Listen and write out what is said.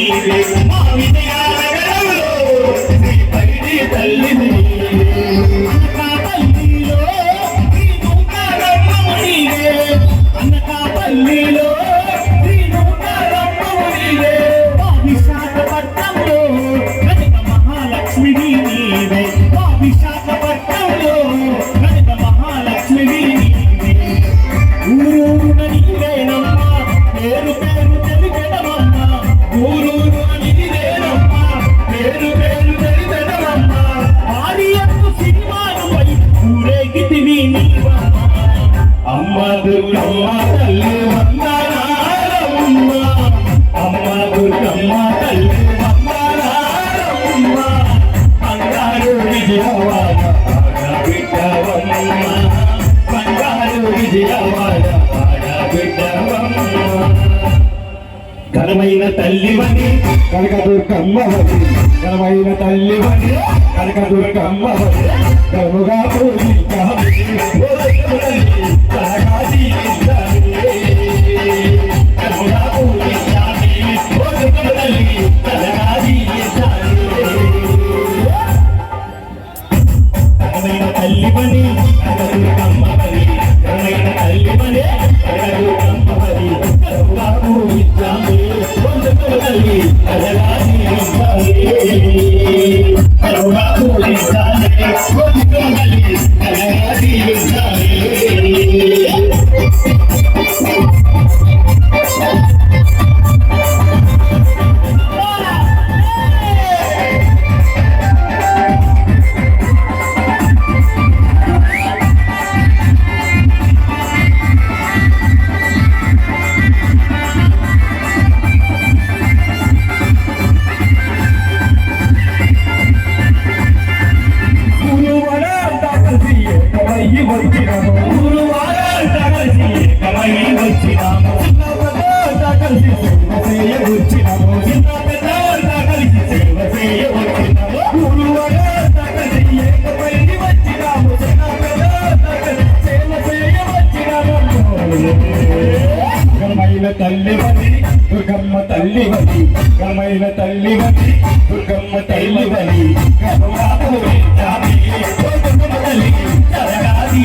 నీవే మా విజయాల గడవలో శ్రీ పైడి తల్లివి అనకాపల్లిలో శ్రీ నూకారమ్మవు నీవే అనకాపల్లిలో శ్రీ నూకారమ్మవు నీవే మా విశాఖపట్నంలో కనక మహాలక్ష్మివి నీవే మా విశాఖపట్నంలో కనక మహాలక్ష్మివి నీవే ఊరూరున నీవేనమ్మా పేరు పేరు తెలిపెదవమ్మా ఊరూరున నీవేనమ్మా పేరు పేరు తెలిపెదవమ్మా ఆడియన్ను సినిమానుపై ఊరేగితివి నీవమ్మా అమ్మ దుర్గమ్మ తల్లి వందనాలమ్మ అమ్మ దుర్గమ్మ తల్లి వందనాలమ్మ బంగారు విజయవాడ ఆడబిడ్డవమ్మ బంగారు విజయవాడ ఆడబిడ్డవమ్మ ఘనమైన తల్లివని కనకదుర్గమ్మవని ఘనమైన తల్లివని కనకదుర్గమ్మవని ఘనముగా పూజించాలి ఘనముగా పూజించాలి ఘనమైన తల్లివని కనకదుర్గమ్మవని ఘనమైన తల్లివని కనకదుర్గమ్మవని ఘనముగా పూజించాలి తల్లివని దుర్గమ్మ తల్లివని ఘనమైన తల్లివని దుర్గమ్మ తల్లివని ఘనముగా పూజించాలి దుర్గమ్మ తల్లి జరగాలి